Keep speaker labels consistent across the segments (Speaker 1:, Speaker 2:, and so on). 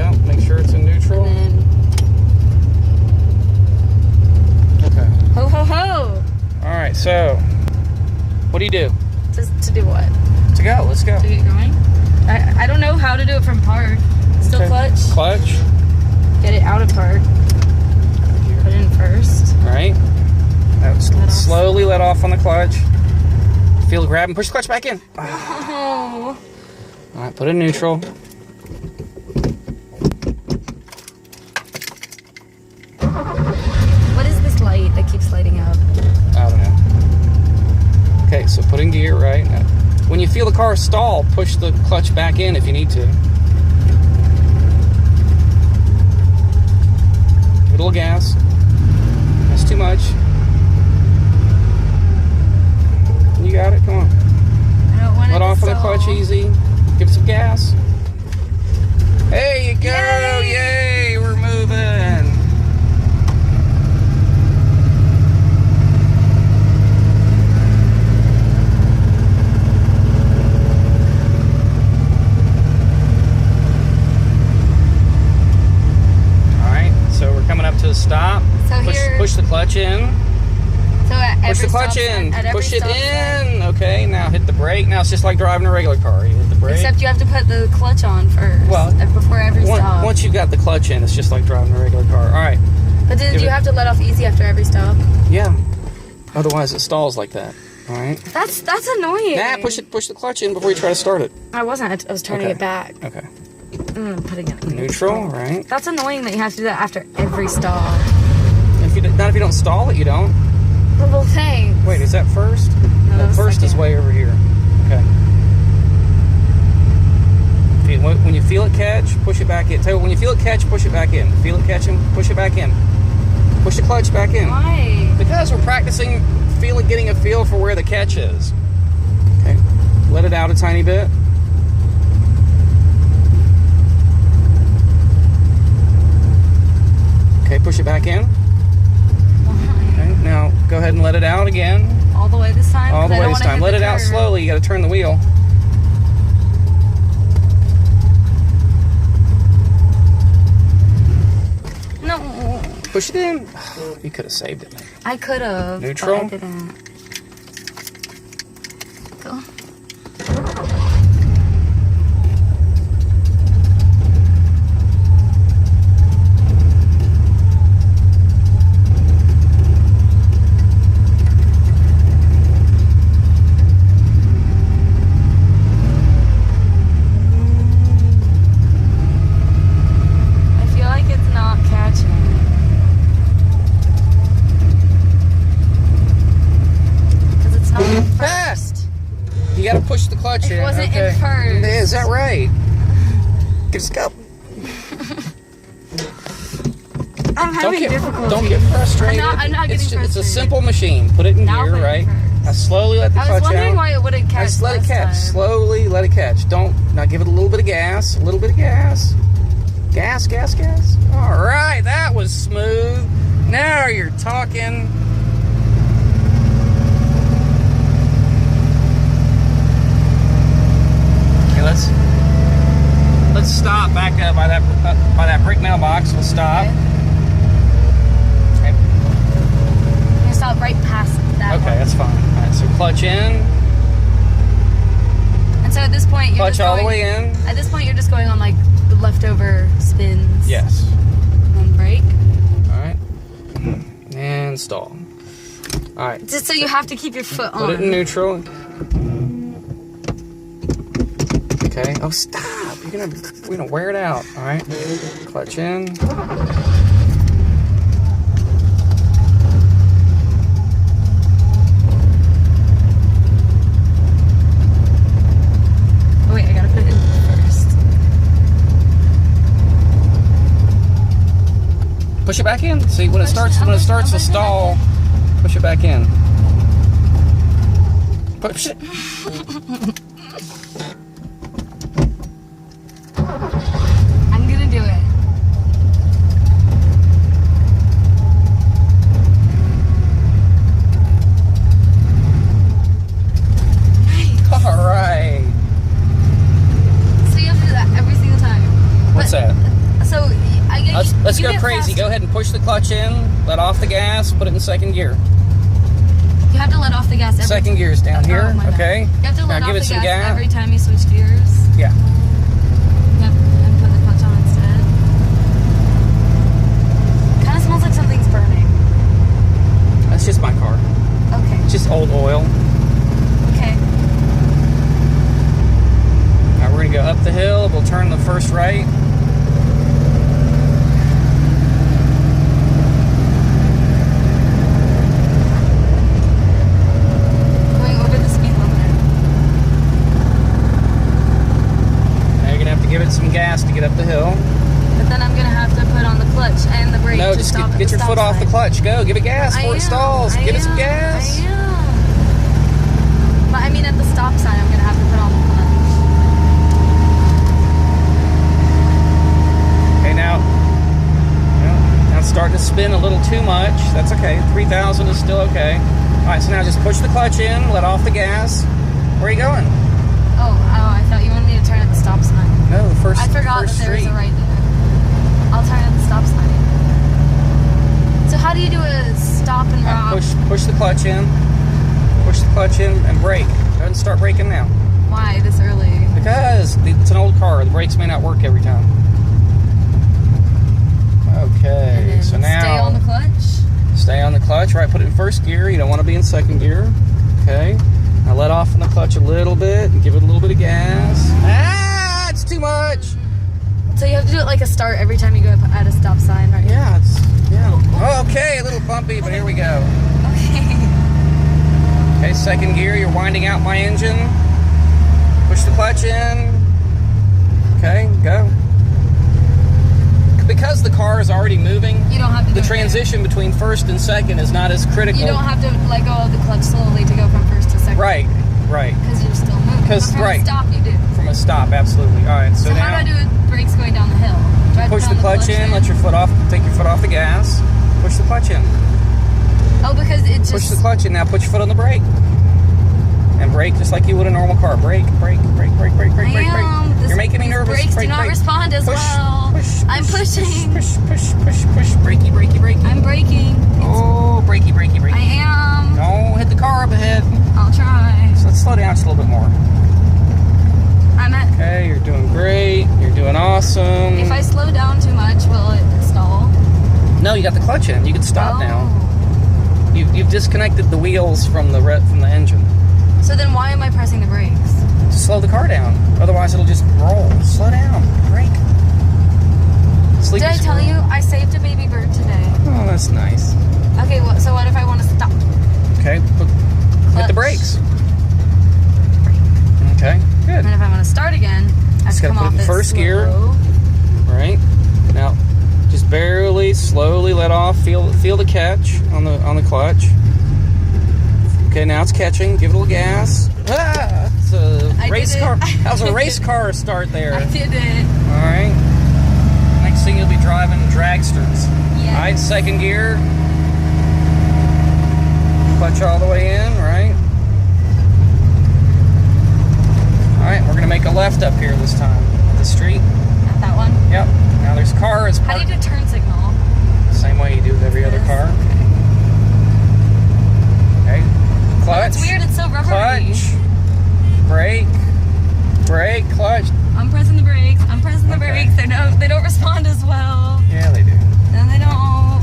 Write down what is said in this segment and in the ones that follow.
Speaker 1: Yeah, make sure it's in neutral.
Speaker 2: And then...
Speaker 1: Okay.
Speaker 2: Ho, ho, ho!
Speaker 1: Alright, so, what do you do?
Speaker 2: To do what?
Speaker 1: To go, let's go.
Speaker 2: To get going? I don't know how to do it from park. Still
Speaker 1: Okay.
Speaker 2: clutch.
Speaker 1: Clutch.
Speaker 2: Get it out of park. Put it in first.
Speaker 1: Alright. Slowly let off on the clutch. Feel the grab and push the clutch back in.
Speaker 2: Oh.
Speaker 1: Alright, put it in neutral.
Speaker 2: What is this light that keeps lighting up?
Speaker 1: I don't know. Okay, so put in gear, right? When you feel the car stall, push the clutch back in if you need to. Give it a little gas. That's too much. You got it, come on.
Speaker 2: I don't want
Speaker 1: Let off on the clutch easy. Give it some gas. There you go! Yay! We're moving! Alright, so we're coming up to a stop.
Speaker 2: So
Speaker 1: Push the clutch in.
Speaker 2: So at
Speaker 1: Push
Speaker 2: every
Speaker 1: the clutch
Speaker 2: stop
Speaker 1: in.
Speaker 2: sign- at every
Speaker 1: Push it
Speaker 2: stop sign-
Speaker 1: in. Okay, now hit the brake. Now it's just like driving a regular car. You hit the brake.
Speaker 2: Except you have to put the clutch on first.
Speaker 1: Well,
Speaker 2: before every stop.
Speaker 1: Once you've got the clutch in, it's just like driving a regular car. All right.
Speaker 2: But then do you have to let off easy after every stop?
Speaker 1: Yeah. Otherwise, it stalls like that. All right.
Speaker 2: That's annoying.
Speaker 1: Nah, push the clutch in before you try to start it.
Speaker 2: I wasn't. I was turning it back.
Speaker 1: Okay.
Speaker 2: Putting it in
Speaker 1: Neutral, right?
Speaker 2: That's annoying that you have to do that after every stop.
Speaker 1: Not if you don't stall it, you don't.
Speaker 2: Well, thanks.
Speaker 1: Wait, is that first?
Speaker 2: No, that was
Speaker 1: first is
Speaker 2: second.
Speaker 1: way over here. Okay. When you feel it catch, push it back in. Tell you, when you feel it catch, push it back in. Feel it catching, push it back in. Push the clutch back in.
Speaker 2: Why?
Speaker 1: Because we're practicing getting a feel for where the catch is. Okay. Let it out a tiny bit. Okay, push it back in. Okay, now go ahead and let it out again.
Speaker 2: All the way this time?
Speaker 1: All the way this time. Let it out slowly. You got to turn the wheel.
Speaker 2: No.
Speaker 1: Push it in. You could have saved it.
Speaker 2: I could have.
Speaker 1: Neutral?
Speaker 2: But I didn't. Cool.
Speaker 1: You gotta push the clutch in.
Speaker 2: It wasn't in first.
Speaker 1: Is that right? Give us a cup.
Speaker 2: I'm having difficulty.
Speaker 1: Don't get frustrated.
Speaker 2: I'm not getting frustrated.
Speaker 1: It's a simple machine. Put it in gear, right? Now slowly let the clutch out.
Speaker 2: I was wondering why it wouldn't catch.
Speaker 1: Just let it catch. Slowly let it catch. Now give it a little bit of gas. A little bit of gas. Gas, gas, gas. All right, that was smooth. Now you're talking. Let's stop back by that brick mailbox. We'll stop.
Speaker 2: Okay. I'm gonna stop right past that.
Speaker 1: Okay, that's fine. All right, so clutch in.
Speaker 2: And so at this point, you're
Speaker 1: clutch
Speaker 2: just
Speaker 1: all
Speaker 2: going,
Speaker 1: the way in.
Speaker 2: At this point, you're just going on like the leftover spins.
Speaker 1: Yes.
Speaker 2: On brake.
Speaker 1: All right. And stall. All right.
Speaker 2: Just so you have to keep your foot on.
Speaker 1: Put it in neutral. Okay. Oh, stop! We're gonna wear it out. All right. Clutch in.
Speaker 2: Oh wait, I gotta put it in first.
Speaker 1: Push it back in. See when it starts to stall. Push it back in. Push it.
Speaker 2: I'm gonna do it.
Speaker 1: All right.
Speaker 2: So you have to do that every single time.
Speaker 1: What's that?
Speaker 2: So
Speaker 1: Let's
Speaker 2: you
Speaker 1: go
Speaker 2: get
Speaker 1: crazy.
Speaker 2: faster.
Speaker 1: Go ahead and push the clutch in, let off the gas, put it in second gear.
Speaker 2: You have to let off the gas every
Speaker 1: Second gear's down here,
Speaker 2: my bad.
Speaker 1: okay?
Speaker 2: You have to let
Speaker 1: Now
Speaker 2: off
Speaker 1: give it
Speaker 2: the
Speaker 1: some gas.
Speaker 2: every time you switch gears.
Speaker 1: Yeah.
Speaker 2: Yep, and put the clutch on instead. Kind of smells like something's burning.
Speaker 1: That's just my car.
Speaker 2: Okay.
Speaker 1: It's just old oil.
Speaker 2: Okay.
Speaker 1: Now we're gonna go up the hill. We'll turn the first right.
Speaker 2: Going over the speed limit.
Speaker 1: Now you're gonna have to give it some gas to get up the hill.
Speaker 2: But then I'm gonna have to put on the clutch and the brake
Speaker 1: No,
Speaker 2: to
Speaker 1: just
Speaker 2: stop at
Speaker 1: get your
Speaker 2: stop
Speaker 1: foot off the
Speaker 2: sign.
Speaker 1: clutch. Go, give it gas
Speaker 2: I
Speaker 1: before it
Speaker 2: am,
Speaker 1: stalls.
Speaker 2: I
Speaker 1: Get it some
Speaker 2: am,
Speaker 1: gas.
Speaker 2: I am. But I mean, at the stop sign, I'm gonna have to put on the clutch.
Speaker 1: Okay, now it's starting to spin a little too much. That's okay. 3,000 is still okay. All right, so now just push the clutch in, let off the gas. Where are you going?
Speaker 2: Oh, I thought you wanted me to turn at the stop sign.
Speaker 1: No, the first
Speaker 2: I forgot
Speaker 1: first
Speaker 2: that there was
Speaker 1: street.
Speaker 2: a right there. I'll turn at the stop sign. So how do you do a stop and rock?
Speaker 1: Push the clutch in. Push the clutch in and brake. Go ahead and start braking now.
Speaker 2: Why this early?
Speaker 1: Because it's an old car. The brakes may not work every time.
Speaker 2: And
Speaker 1: Okay,
Speaker 2: then
Speaker 1: so now
Speaker 2: stay on the clutch.
Speaker 1: stay on the clutch. Right, put it in first gear. You don't want to be in second gear. Okay. Now let off on the clutch a little bit and give it a little bit of gas. Ah, it's too much.
Speaker 2: So you have to do it like a start every time you go at a stop sign, right?
Speaker 1: Yeah, okay, a little bumpy, but here we go.
Speaker 2: Okay.
Speaker 1: Okay, second gear, you're winding out my engine. Push the clutch in. Okay, go. Because the car is already moving,
Speaker 2: You don't have to do
Speaker 1: the
Speaker 2: it
Speaker 1: transition between first and second is not as critical.
Speaker 2: You don't have to let go of the clutch slowly to go from first to second.
Speaker 1: Right.
Speaker 2: Because you're still moving. But from
Speaker 1: right.
Speaker 2: a stop, you do.
Speaker 1: From a stop, absolutely. All right,
Speaker 2: So
Speaker 1: now
Speaker 2: how do I do it? Brakes going down the hill. Do I
Speaker 1: push
Speaker 2: put
Speaker 1: the
Speaker 2: on
Speaker 1: clutch in, let your foot off, take your foot off the gas, push the clutch in.
Speaker 2: Oh, because it just...
Speaker 1: Push the clutch in, now put your foot on the brake. And brake just like you would a normal car. Brake, brake, brake, brake, brake, brake, brake, brake. You're making me nervous.
Speaker 2: Brakes
Speaker 1: Brake,
Speaker 2: do not
Speaker 1: brake.
Speaker 2: respond as well. I'm pushing.
Speaker 1: Push, brakey, brakey, brakey.
Speaker 2: I'm braking.
Speaker 1: Oh, brakey, brakey, brakey.
Speaker 2: I am.
Speaker 1: Don't hit the car up ahead.
Speaker 2: I'll try.
Speaker 1: So let's slow down just a little bit more.
Speaker 2: I'm at...
Speaker 1: Okay, you're doing great. You're doing awesome.
Speaker 2: If I slow down too much, will it stall?
Speaker 1: No, you got the clutch in. You can stop
Speaker 2: Oh.
Speaker 1: now. You've disconnected the wheels from the engine.
Speaker 2: So then why am I pressing the brakes?
Speaker 1: To slow the car down. Otherwise, it'll just roll. Slow down. Brake. Sleepy
Speaker 2: Did I tell
Speaker 1: squirrel.
Speaker 2: you I saved a baby bird today?
Speaker 1: Oh, that's nice.
Speaker 2: Okay, so what if I want to stop?
Speaker 1: Okay, hit the
Speaker 2: Clutch.
Speaker 1: brakes. Okay, good.
Speaker 2: And then if I want to start again, I have
Speaker 1: Just
Speaker 2: to
Speaker 1: gotta
Speaker 2: come
Speaker 1: put it
Speaker 2: off
Speaker 1: in
Speaker 2: it
Speaker 1: first
Speaker 2: slow.
Speaker 1: gear. Right. Now, just barely, slowly let off. Feel the catch on the clutch. Okay, now it's catching. Give it a little gas. Ah! It's a
Speaker 2: I
Speaker 1: race
Speaker 2: did it.
Speaker 1: car.
Speaker 2: I
Speaker 1: That was a
Speaker 2: did
Speaker 1: race
Speaker 2: it.
Speaker 1: car start there.
Speaker 2: I did it.
Speaker 1: All right. Next thing you'll be driving dragsters.
Speaker 2: Yes.
Speaker 1: All right, second gear. Clutch all the way in, right? All right, we're gonna make a left up here this time. At the street.
Speaker 2: Not that one.
Speaker 1: Yep. Now there's cars
Speaker 2: How do
Speaker 1: parked
Speaker 2: you do turn signal?
Speaker 1: same way you do with every other
Speaker 2: This?
Speaker 1: car. Okay. Clutch.
Speaker 2: It's weird. It's so rubbery.
Speaker 1: Clutch. Brake. Brake. Clutch.
Speaker 2: I'm pressing the brakes. I'm pressing the
Speaker 1: Okay.
Speaker 2: brakes. They don't respond as well.
Speaker 1: Yeah, they do.
Speaker 2: And they don't.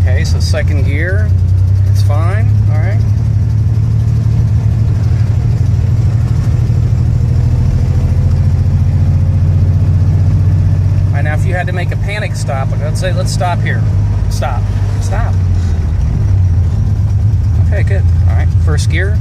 Speaker 1: Okay, so second gear. It's fine. All right. All right, now if you had to make a panic stop, like let's say, let's stop here. Stop. Stop. Okay, good. All right, first gear.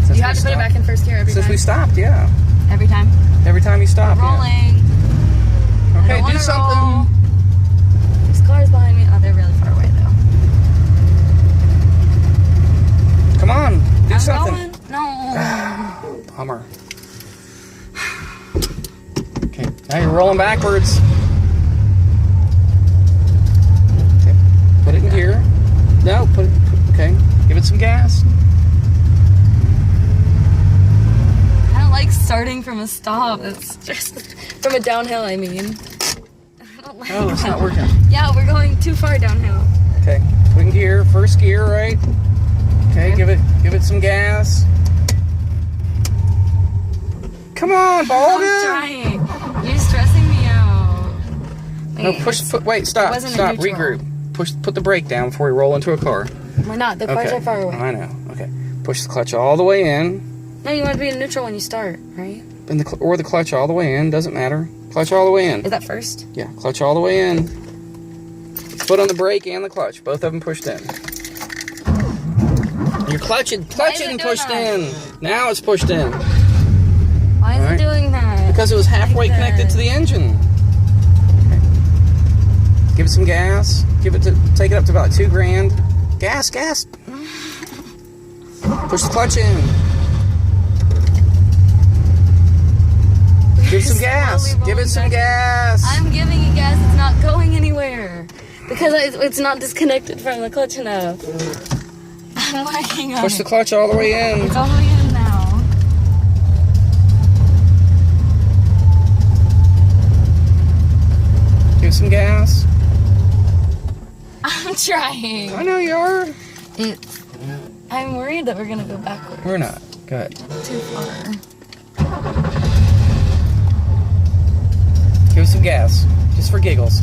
Speaker 1: Since
Speaker 2: You
Speaker 1: we
Speaker 2: have to put it
Speaker 1: stopped-
Speaker 2: back in first gear every
Speaker 1: Since
Speaker 2: time.
Speaker 1: we stopped, yeah.
Speaker 2: Every time.
Speaker 1: Every time you stop,
Speaker 2: We're
Speaker 1: yeah.
Speaker 2: rolling. I
Speaker 1: Okay,
Speaker 2: don't
Speaker 1: do
Speaker 2: wanna
Speaker 1: something.
Speaker 2: roll. There's cars behind me. Oh, they're really far away though.
Speaker 1: Come on, do
Speaker 2: I'm
Speaker 1: something.
Speaker 2: going. No.
Speaker 1: Bummer. Okay, now you're rolling backwards. Okay, put it in gear. No, okay, give it some gas.
Speaker 2: I don't like starting from a stop. It's just From a downhill, I mean. I don't like
Speaker 1: Oh, it's
Speaker 2: that.
Speaker 1: not working.
Speaker 2: Yeah, we're going too far downhill.
Speaker 1: Okay, put in gear, first gear, right? Okay, give it some gas. Come on,
Speaker 2: I'm
Speaker 1: Balga!
Speaker 2: trying. You're stressing me out.
Speaker 1: No, wait, stop,
Speaker 2: wasn't in
Speaker 1: stop,
Speaker 2: neutral.
Speaker 1: regroup. Put the brake down before we roll into a car.
Speaker 2: We're not. The cars
Speaker 1: Okay,
Speaker 2: are far away.
Speaker 1: I know. Okay, push the clutch all the way in,
Speaker 2: No, you want to be in neutral when you start, right?
Speaker 1: and the clutch all the way in. Doesn't matter. Clutch all the way in.
Speaker 2: Is that first?
Speaker 1: Yeah, clutch all the way in. Foot on the brake and the clutch, both of them pushed in. Your clutch
Speaker 2: Why is it
Speaker 1: and
Speaker 2: doing
Speaker 1: pushed
Speaker 2: that?
Speaker 1: in. Now it's pushed in
Speaker 2: Why is
Speaker 1: Alright.
Speaker 2: it doing that?
Speaker 1: because it was halfway
Speaker 2: Like
Speaker 1: connected
Speaker 2: that.
Speaker 1: to the engine. Okay. Give it some gas. Take it up to about 2 grand. Gas. Push the clutch in. Give it some gas.
Speaker 2: Slowly
Speaker 1: Give it
Speaker 2: rolling
Speaker 1: some
Speaker 2: back.
Speaker 1: gas.
Speaker 2: I'm giving it gas. It's not going anywhere because it's not disconnected from the clutch enough. I'm working on
Speaker 1: Push
Speaker 2: it.
Speaker 1: the clutch all the way in.
Speaker 2: It's all the way in now.
Speaker 1: Give it some gas.
Speaker 2: I'm trying.
Speaker 1: I know you are.
Speaker 2: I'm worried that we're gonna go backwards.
Speaker 1: We're not. Go ahead.
Speaker 2: Too far.
Speaker 1: Give it some gas. Just for giggles.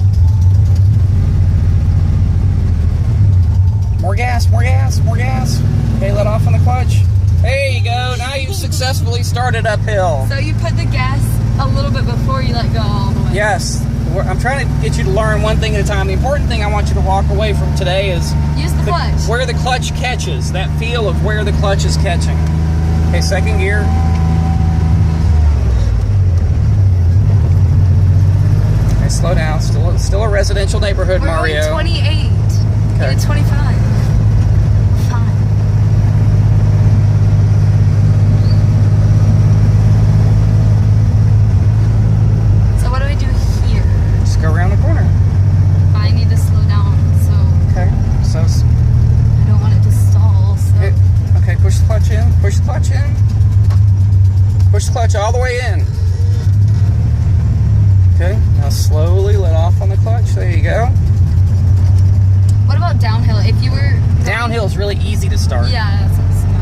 Speaker 1: More gas. Okay, let off on the clutch. There you go. Now you've successfully started uphill.
Speaker 2: So you put the gas a little bit before you let go all the way.
Speaker 1: Yes. I'm trying to get you to learn one thing at a time. The important thing I want you to walk away from today is
Speaker 2: Use the clutch.
Speaker 1: where the clutch catches. That feel of where the clutch is catching. Okay, second gear. Okay, slow down. Still a residential neighborhood,
Speaker 2: We're
Speaker 1: Mario.
Speaker 2: going 28.
Speaker 1: Okay.
Speaker 2: Get a 25. Fine. So what do I do here?
Speaker 1: Just go around the corner.
Speaker 2: I need to slow down, so
Speaker 1: Okay. So,
Speaker 2: I don't want it to stall. So
Speaker 1: okay, push the clutch in. Push the clutch in. Push the clutch all the way in. Okay. Now slowly let off on the clutch. There you go.
Speaker 2: what about downhill? If you were
Speaker 1: Downhill is really easy to start.
Speaker 2: yeah,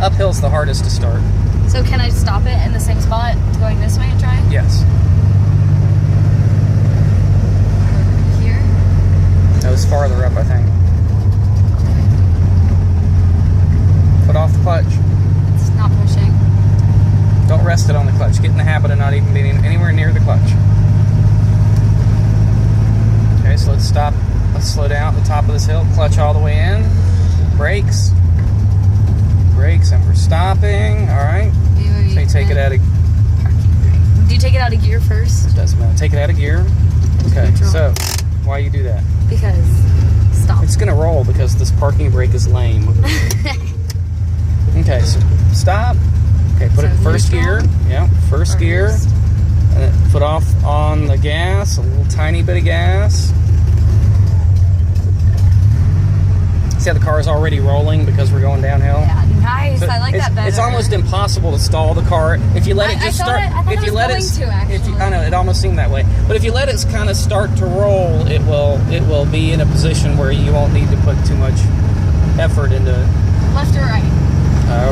Speaker 2: that's
Speaker 1: Uphill's the hardest to start.
Speaker 2: so can I stop it in the same spot going this way and try?
Speaker 1: Yes.
Speaker 2: Here?
Speaker 1: That was farther up, I think. Put off the clutch.
Speaker 2: It's not pushing.
Speaker 1: Don't rest it on the clutch. Get in the habit of not even being anywhere near the clutch. Okay, so let's stop. Let's slow down at the top of this hill. Clutch all the way in. Brakes. Brakes, and we're stopping. All right. So you take it out of.
Speaker 2: Do you take it out of gear first?
Speaker 1: Doesn't matter. Take it out of gear. Okay. So, why you do that?
Speaker 2: Because stop.
Speaker 1: It's gonna roll because this parking brake is lame. Okay, so stop. Okay, put it in
Speaker 2: So
Speaker 1: first
Speaker 2: neutral?
Speaker 1: gear. Yeah, first gear. And then put off on the gas, a little tiny bit of gas. See how the car is already rolling because we're going downhill?
Speaker 2: Yeah, nice.
Speaker 1: So
Speaker 2: I like that better.
Speaker 1: It's almost impossible to stall the car if you let it
Speaker 2: I
Speaker 1: just
Speaker 2: thought
Speaker 1: start.
Speaker 2: I thought
Speaker 1: if
Speaker 2: it
Speaker 1: you
Speaker 2: was
Speaker 1: let
Speaker 2: going
Speaker 1: it,
Speaker 2: to, actually.
Speaker 1: I know it almost seemed that way, but if you let it kind of start to roll, it will be in a position where you won't need to put too much effort into it.
Speaker 2: Left or right?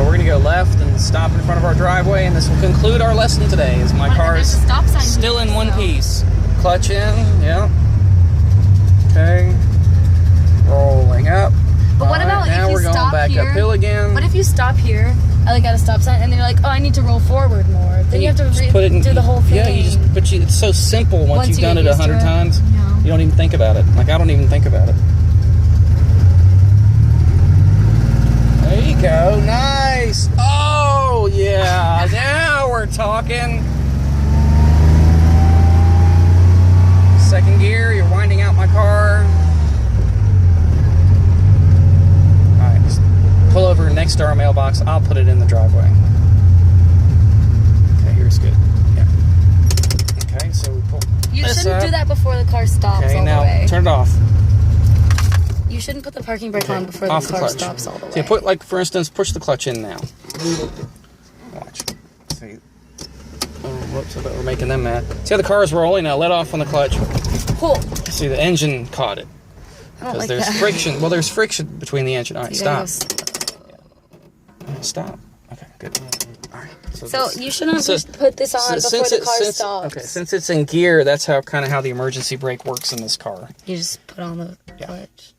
Speaker 1: We're gonna go left and stop in front of our driveway, and this will conclude our lesson today. As my
Speaker 2: What,
Speaker 1: car
Speaker 2: there's
Speaker 1: is
Speaker 2: a stop sign
Speaker 1: still
Speaker 2: here,
Speaker 1: in one
Speaker 2: so-
Speaker 1: piece. Clutch in, yeah. Okay. Rolling up.
Speaker 2: But what
Speaker 1: All
Speaker 2: about
Speaker 1: now
Speaker 2: if you
Speaker 1: we're going
Speaker 2: stop
Speaker 1: back
Speaker 2: here?
Speaker 1: uphill again.
Speaker 2: What if you stop here, at a stop sign, and then you're like, oh, I need to roll forward more? Then you have to
Speaker 1: just put it in,
Speaker 2: do the whole thing.
Speaker 1: Yeah, it's so simple once you've
Speaker 2: you
Speaker 1: done
Speaker 2: get
Speaker 1: it
Speaker 2: used to
Speaker 1: 100 times.
Speaker 2: Yeah.
Speaker 1: You don't even think about it. Like, I don't even think about it. There you go. Nice. Oh, yeah. Now we're talking. Second gear. You're winding out my car. All right. Just pull over next to our mailbox. I'll put it in the driveway. Okay, here's good. Yeah. Okay, so we pull
Speaker 2: You
Speaker 1: this
Speaker 2: shouldn't
Speaker 1: up.
Speaker 2: do that before the car stops
Speaker 1: Okay,
Speaker 2: all
Speaker 1: now
Speaker 2: the way.
Speaker 1: turn it off.
Speaker 2: You shouldn't put the parking brake on before the
Speaker 1: Off the
Speaker 2: car
Speaker 1: clutch.
Speaker 2: stops all the way.
Speaker 1: So you put, like, for instance, push the clutch in now. Watch. So you Whoops, I thought we were making them mad. See how the car is rolling? Now let off on the clutch.
Speaker 2: Cool.
Speaker 1: See, the engine caught it.
Speaker 2: I don't
Speaker 1: Because
Speaker 2: like
Speaker 1: there's
Speaker 2: that.
Speaker 1: friction. Well, there's friction between the engine. All right,
Speaker 2: You
Speaker 1: stop.
Speaker 2: gotta
Speaker 1: Stop. Okay, good. All right.
Speaker 2: So you shouldn't just put this on before the car stops.
Speaker 1: Okay, since it's in gear, that's how kind of how the emergency brake works in this car.
Speaker 2: You just put on the clutch.